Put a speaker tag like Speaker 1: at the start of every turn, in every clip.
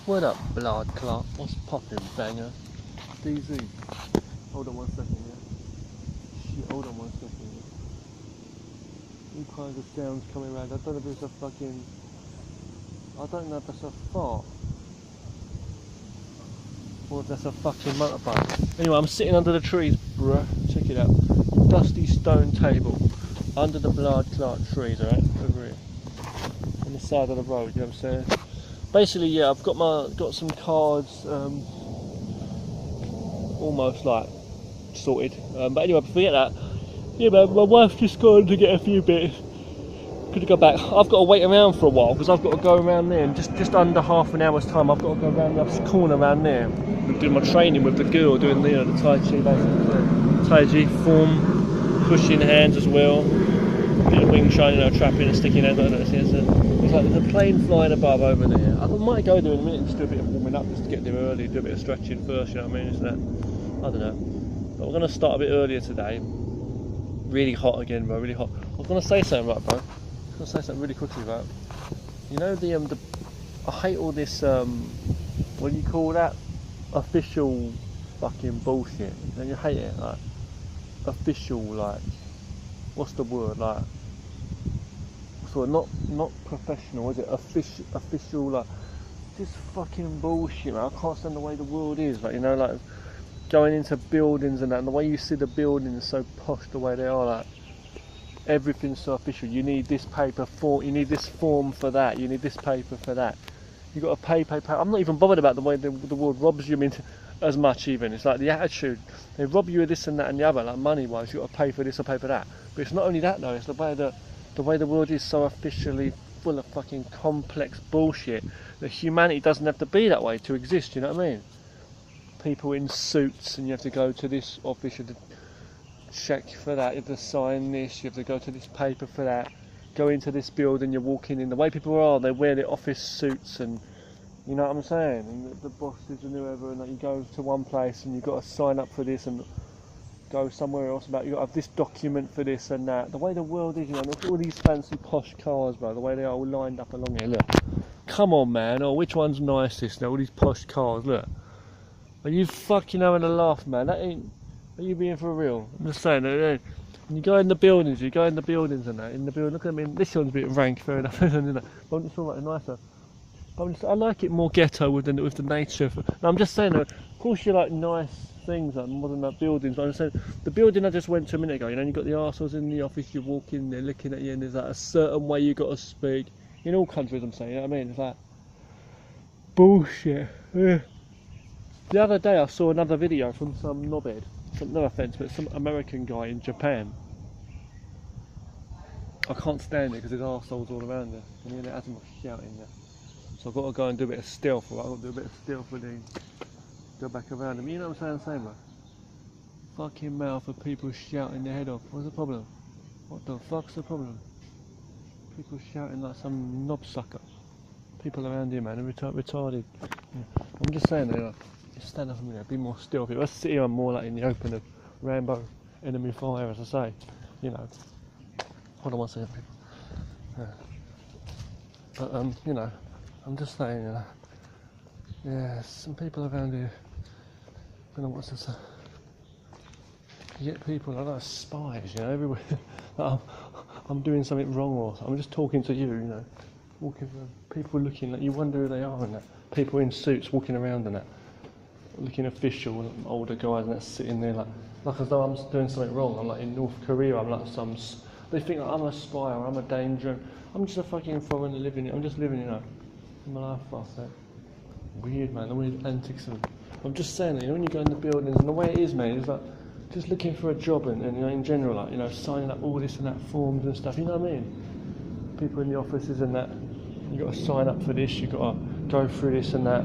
Speaker 1: What up, blood clot? What's poppin', banger? DZ. Hold on 1 second, yeah? Shit, hold on 1 second, yeah? All kinds of sounds coming around. I don't know if it's a fucking... I don't know if that's a fart. Or if that's a fucking motorbike. Anyway, I'm sitting under the trees, bruh. Check it out. Dusty stone table. Under the blood clot trees, alright? Over here. On the side of the road, you know what I'm saying? Basically, yeah, I've got some cards almost like sorted. But anyway, forget that. Yeah, man, my wife's just gone to get a few bits. Could go back. I've got to wait around for a while because I've got to go around there. And just under half an hour's time, I've got to go around that corner around there. Doing my training with the girl, doing the Tai Chi, basically. Tai Chi form, pushing hands as well. Bit of wing chun, trapping and sticking hands like that. It's like there's a plane flying above over there. I might go there in a minute and just do a bit of warming up just to get there early, do a bit of stretching first, you know what I mean? It's that, I don't know. But we're going to start a bit earlier today. Really hot again, bro, really hot. I was going to say something, right, bro? I was going to say something really quickly, right? You know the I hate all this, what do you call that? Official fucking bullshit. And you hate it, like, official, like, what's the word, like, so not professional, is it? Official, like, this fucking bullshit, man. I can't stand the way the world is, like, like, going into buildings and that, and the way you see the buildings so posh the way they are, like, everything's so official. You need this paper for, you need this form for that, you need this paper for that. You got to pay. I'm not even bothered about the way the world robs you as much even. It's like the attitude. They rob you of this and that and the other, like money-wise. You got to pay for this or pay for that. But it's not only that though. It's the way the world is so officially full of fucking complex bullshit that humanity doesn't have to be that way to exist. You know what I mean? People in suits, and you have to go to this office, you have to check for that, you have to sign this, you have to go to this paper for that. Go into this building, you're walking in. The way people are, they wear their office suits, and you know what I'm saying. And the bosses and whoever, and like, you go to one place and you've got to sign up for this and go somewhere else about. You got to have this document for this and that. The way the world is, look at all these fancy posh cars, bro. The way they are all lined up along here. Look, come on, man. Oh, which one's nicest? All these posh cars. Look, are you fucking having a laugh, man? That ain't. Are you being for real? I'm just saying. And you go in the buildings, and that, in the building, look at them, this one's a bit rank, fair enough, isn't it? But I'm just talking about nicer. But I like it more ghetto with the nature. No, I'm just saying, of course you like nice things, like modern buildings, but I'm just saying, the building I just went to a minute ago, you've got the arseholes in the office, you walk in, they're looking at you, and there's like a certain way you got to speak. In all countries, I'm saying, you know what I mean? It's like, bullshit. Yeah. The other day I saw another video from some knobhead. No offence, but some American guy in Japan. I can't stand it because there's arseholes all around there, and then Adam was shouting there. So I've got to go and do a bit of stealth, right? I've got to do a bit of stealth and then go back around them. You know what I'm saying, bro? Fucking mouth of people shouting their head off. What's the problem? What the fuck's the problem? People shouting like some knob sucker. People around here, man, are retarded. Yeah. I'm just saying, just stand up a minute, be more stealthy. Let's sit here more like in the open of Rambo, enemy fire, as I say. Hold on 1 second, people. But I'm just saying, yeah, some people around here. I don't know what's this. You get people like spies, everywhere. I'm doing something wrong, or I'm just talking to you, walking around, people looking like you wonder who they are, and that. People in suits walking around and that. Looking official, older guys and that sitting there like as though I'm doing something wrong. I'm like in North Korea, I'm like they think I'm a spy or I'm a danger. I'm just a fucking foreigner living, I'm just living, in my life like that. Weird, man, the weird antics of it. I'm just saying that, when you go in the buildings and the way it is, man, it's like just looking for a job and in general, like, signing up all this and that forms and stuff, you know what I mean? People in the offices and that, you got to sign up for this, you got to go through this and that.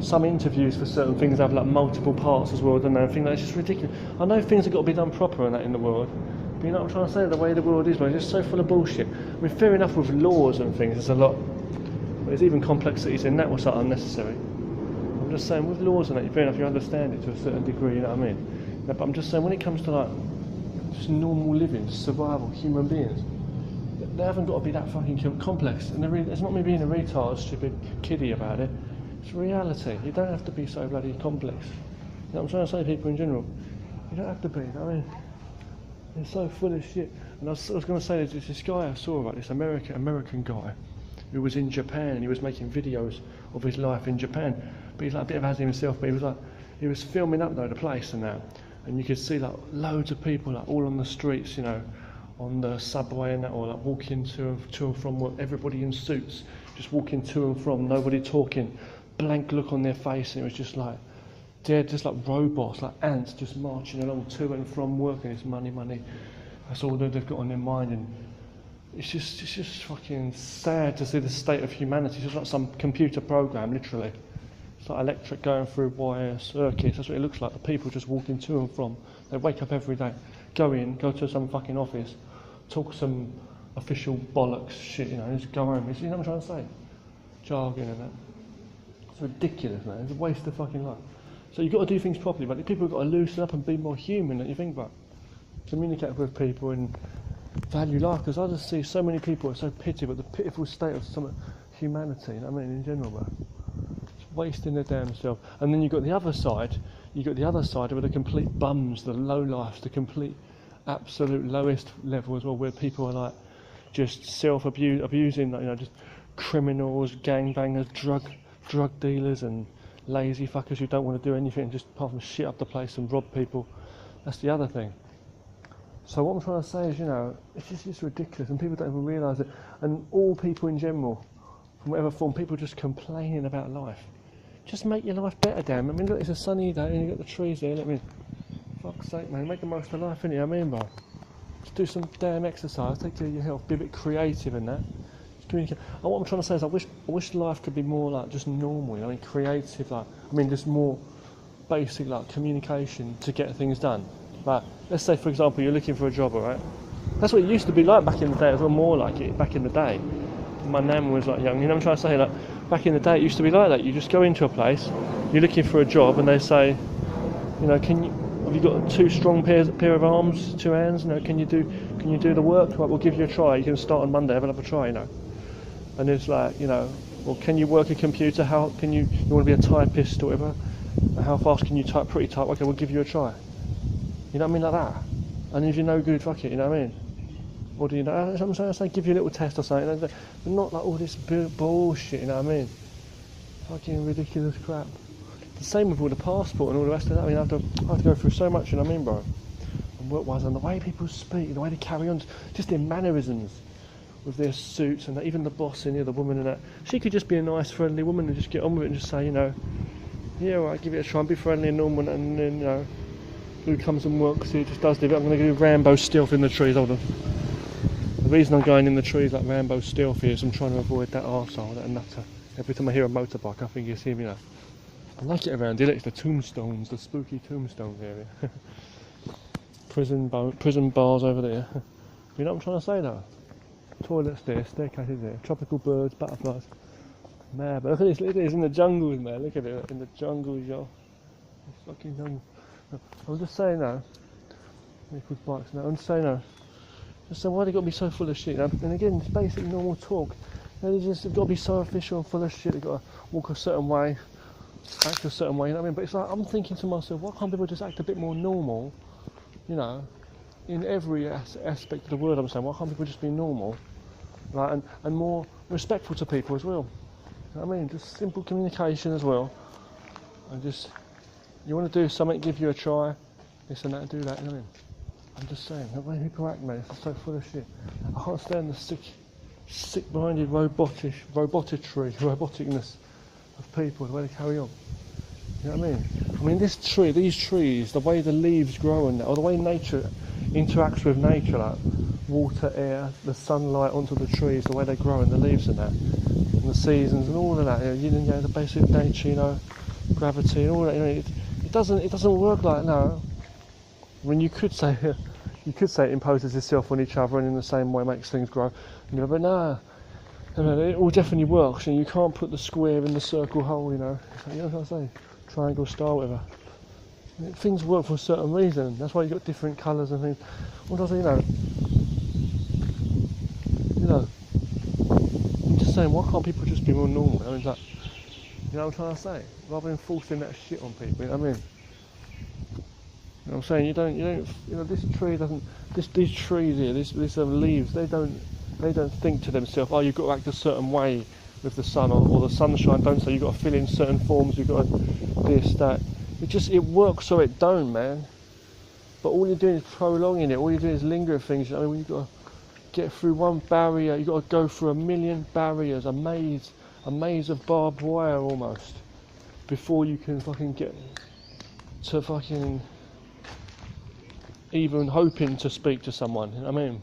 Speaker 1: Some interviews for certain things have like multiple parts as well, don't they? I think that's just ridiculous. I know things have got to be done proper and that in the world, but you know what I'm trying to say? The way the world is, man, it's just so full of bullshit. I mean, fair enough with laws and things, there's a lot, but there's even complexities in that was like unnecessary. I'm just saying, with laws and that, fair enough, you understand it to a certain degree, you know what I mean? But I'm just saying, when it comes to like just normal living, survival, human beings, they haven't got to be that fucking complex. And it's not me being a retard, stupid kiddie about it. It's reality. You don't have to be so bloody complex. You know what I'm trying to say to people in general? You don't have to be, you know what I mean? They're so full of shit. And I was going to say, there's this guy I saw, about this American guy who was in Japan, and he was making videos of his life in Japan. But he's like a bit of Azzy himself, but he was filming up though the place and that. And you could see like loads of people like all on the streets, you know, on the subway and that, or like walking to and from work, everybody in suits, just walking to and from, nobody talking, blank look on their face, and it was just like, they're just like robots, like ants, just marching along to and from work, and it's money, money. That's all that they've got on their mind, and it's just fucking sad to see the state of humanity. It's just like some computer program, literally. It's like electric going through wire circuits. That's what it looks like. The people just walking to and from. They wake up every day, go to some fucking office, talk some official bollocks shit, you know, just go home. You know what I'm trying to say? Jargon and that. It's ridiculous, man. It's a waste of fucking life. So you've got to do things properly, but people have got to loosen up and be more human, don't you think? But communicate with people and value life, because I just see so many people are so pitiable, the pitiful state of some humanity, you know what I mean, in general, but it's wasting their damn self. And then you've got the other side where the complete bums, the low life, the complete absolute lowest level as well, where people are like just abusing, you know, just criminals, gangbangers, drug dealers and lazy fuckers who don't want to do anything just apart from shit up the place and rob people. That's the other thing. So what I'm trying to say is, you know, it's ridiculous, and people don't even realise it. And all people in general, from whatever form, people just complaining about life. Just make your life better, damn. I mean, look, it's a sunny day and you've got the trees there. Let me, fuck's sake, man, make the most of life, innit? You know what I mean, bro? Just do some damn exercise, take care of your health, be a bit creative in that. Just communicate. And what I'm trying to say is, I wish life could be more like just normal, you know, I mean, creative, like, I mean, just more basic, like, communication to get things done. But let's say, for example, you're looking for a job, alright? That's what it used to be like back in the day as well, more like it back in the day. My nan was like young, you know what I'm trying to say? Like, back in the day it used to be like that. You just go into a place, you're looking for a job, and they say, you know, have you got two strong pair of arms, two hands? You know, can you do the work? Right, we'll give you a try. You can start on Monday, have another try, you know. And it's like, you know, well, can you work a computer? How can you want to be a typist or whatever? How fast can you type? Pretty type. Okay, we'll give you a try. You know what I mean, like that. And if you're no good, fuck it, you know what I mean? Or do you know, I'm saying, I say give you a little test or something, but not like all this bullshit, you know what I mean? Fucking ridiculous crap. The same with all the passport and all the rest of that. I mean, I have to go through so much, you know what I mean, bro? And work-wise, and the way people speak, the way they carry on, just their mannerisms with their suits, and that, even the boss in here, the woman and that. She could just be a nice, friendly woman and just get on with it and just say, you know, yeah, all right, give it a try and be friendly and normal, and then, you know, who comes and works here just does it. I'm going to do Rambo stealth in the trees. Hold on. The reason I'm going in the trees like Rambo stealth here is I'm trying to avoid that arsehole, that nutter. Every time I hear a motorbike, I think it's him, you know. I like it around here. It's the tombstones, the spooky tombstones area. Prison bars over there. You know what I'm trying to say though? Toilets there, staircases there, tropical birds, butterflies. Man, but look at this, it is in the jungles, man. Look at it, in the jungles, yo. It's fucking jungle. I'm just saying now, people's bikes now, I'm just saying now, just saying why they got to be so full of shit, you know? And again, it's basically normal talk. You know, they've got to be so official and full of shit, they've got to walk a certain way, act a certain way, you know what I mean? But it's like, I'm thinking to myself, why can't people just act a bit more normal, you know, in every aspect of the word I'm saying, why can't people just be normal, like, and more respectful to people as well, you know what I mean? Just simple communication as well, and just, you want to do something, give you a try, this and that, do that, you know what I mean? I'm just saying, the way people act, man, it's so full of shit. I can't stand the sick-minded roboticness of people, the way they carry on. You know what I mean? I mean, these trees, the way the leaves grow and that, or the way nature interacts with nature, like water, air, the sunlight onto the trees, the way they grow and the leaves and that, and the seasons and all of that, you know, the basic nature, you know, gravity and all that, you know, it doesn't work like that, no. When you could say it imposes itself on each other and in the same way makes things grow, you know, but no, it all definitely works, and you can't put the square in the circle hole, you know. You know what I say? Triangle star, whatever. Things work for a certain reason. That's why you've got different colours and things. What do I say, you know, I'm just saying, why can't people just be more normal? I mean, like, You know what I'm trying to say? Rather than forcing that shit on people, you know what I mean? You know what I'm saying? You don't, you know, this tree doesn't, these trees here, these leaves, they don't think to themselves, oh, you've got to act a certain way with the sun, or the sunshine, don't say you've got to fill in certain forms, you've got to this, that. It works so it don't, man. But all you're doing is prolonging it, all you're doing is lingering things. You know, when you've got to get through one barrier, you've got to go through a million barriers, a maze of barbed wire almost, before you can fucking get to fucking even hoping to speak to someone, you know what I mean?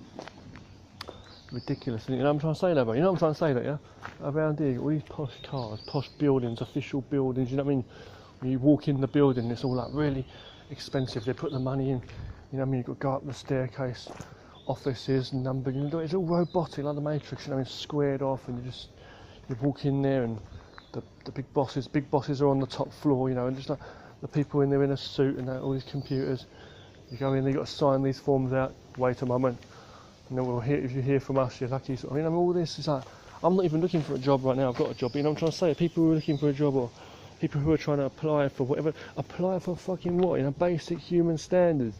Speaker 1: Ridiculous, you know what I'm trying to say, though, bro? You know what I'm trying to say, that, yeah? Around here, all these posh cars, posh buildings, official buildings, you know what I mean? When you walk in the building, it's all like really expensive. They put the money in, you know what I mean? You've got to go up the staircase, offices, numbered, you know, it's all robotic, like the Matrix, you know what I mean? Squared off, and you walk in there, and the big bosses are on the top floor, you know, and just like the people in there in a suit and that, all these computers. You go in, you've got to sign these forms out, wait a moment, and then if you hear from us, you're lucky. I mean, all this is like, I'm not even looking for a job right now, I've got a job, you know what I'm trying to say? People who are looking for a job, or people who are trying to apply for whatever, apply for fucking what, you know, basic human standards.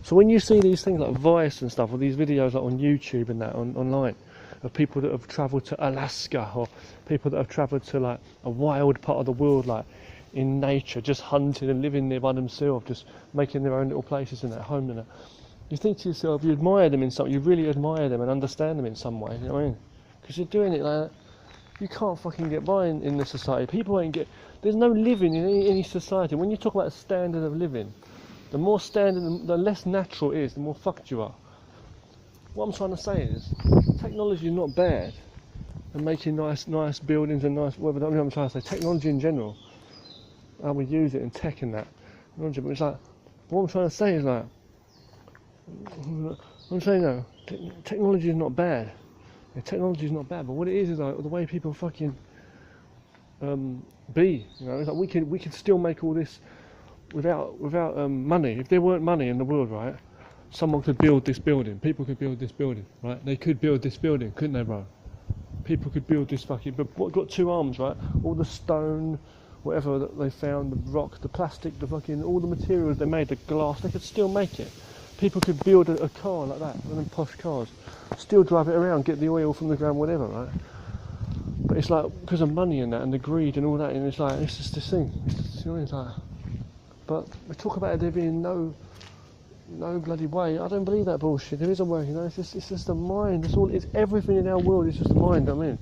Speaker 1: So when you see these things like Vice and stuff, or these videos like on YouTube and that, online, of people that have travelled to Alaska, or people that have travelled to like a wild part of the world, like in nature, just hunting and living there by themselves, just making their own little places in their home and that. You think to yourself, you admire them in something, you really admire them and understand them in some way, you know what I mean? Because you're doing it like that. You can't fucking get by in this society. People ain't there's no living in any society. When you talk about a standard of living, the more standard, the less natural it is, the more fucked you are. What I'm trying to say is, technology is not bad, and making nice buildings and nice, whatever, I mean, I'm trying to say, technology in general, how we use it in tech and that, but it's like, what I'm trying to say is like, I'm saying no, technology is not bad. Yeah, technology is not bad, but what it is like the way people fucking be, you know, it's like we could still make all this without money. If there weren't money in the world, right, someone could build this building, people could build this building, right, they could build this building, couldn't they, bro? People could build this fucking, but what got two arms, right, all the stone, whatever that they found, the rock, the plastic, the fucking, all the materials they made, the glass, they could still make it. People could build a car like that, one of them posh cars, still drive it around, get the oil from the ground, whatever, right? But it's like, because of money and that, and the greed and all that, and it's like, it's just this thing, it's like, but we talk about there being no bloody way. I don't believe that bullshit. There is a way, you know, it's just the mind, it's everything in our world is just the mind, I mean.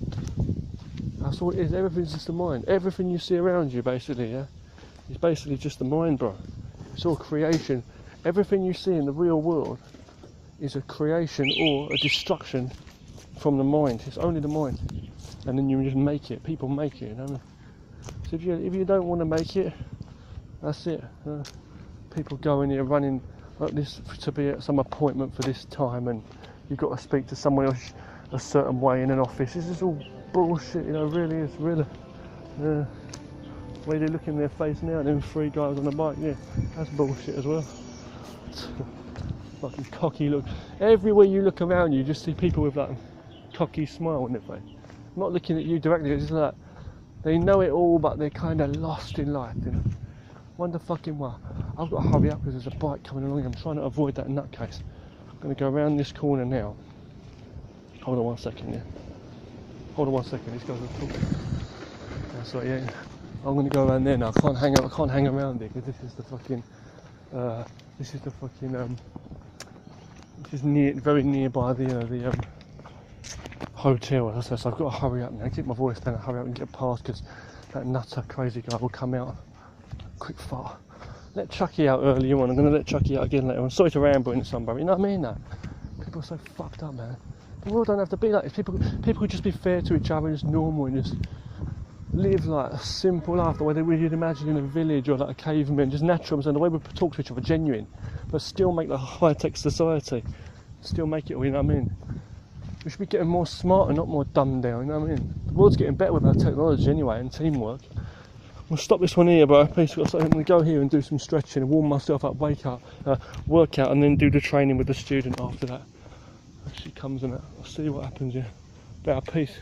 Speaker 1: That's all it is, everything's just the mind. Everything you see around you, basically, yeah, is basically just the mind, bro. It's all creation. Everything you see in the real world is a creation or a destruction from the mind. It's only the mind. And then you just make it. People make it, you know. So if you don't want to make it, that's it. People go in here running like this to be at some appointment for this time, and you've got to speak to someone else a certain way in an office. This is all bullshit, you know, really is, really. The way they look in their face now, them three guys on the bike, yeah, that's bullshit as well. Fucking cocky look. Everywhere you look around you just see people with that cocky smile on their face. Not looking at you directly, it's just like, they know it all, but they're kind of lost in life, you know. Wonder fucking why. I've got to hurry up because there's a bike coming along. I'm trying to avoid that nutcase. I'm going to go around this corner now. Hold on 1 second, yeah. Hold on 1 second, these guys are talking. That's right, yeah. I'm going to go around there now. I can't hang around here because this is very nearby the hotel. So I've got to hurry up now. Keep my voice down and hurry up and get past because that nutter crazy guy will come out. Quick fart. Let Chucky out earlier on. I'm going to let Chucky out again later on. Sorry to ramble into somebody. You know what I mean? Though? People are so fucked up, man. The world don't have to be like this. People could just be fair to each other and just normal and just live like a simple life, the way that we'd imagine in a village or like a caveman, just natural, and the way we talk to each other, genuine, but still make the high-tech society, still make it all, you know what I mean? We should be getting more smart and not more dumbed down, you know what I mean? The world's getting better with our technology anyway, and teamwork. We'll stop this one here, bro. Please, I'm going to go here and do some stretching and warm myself up, wake up, work out, and then do the training with the student after that. She comes in, I'll see what happens here. Better, peace.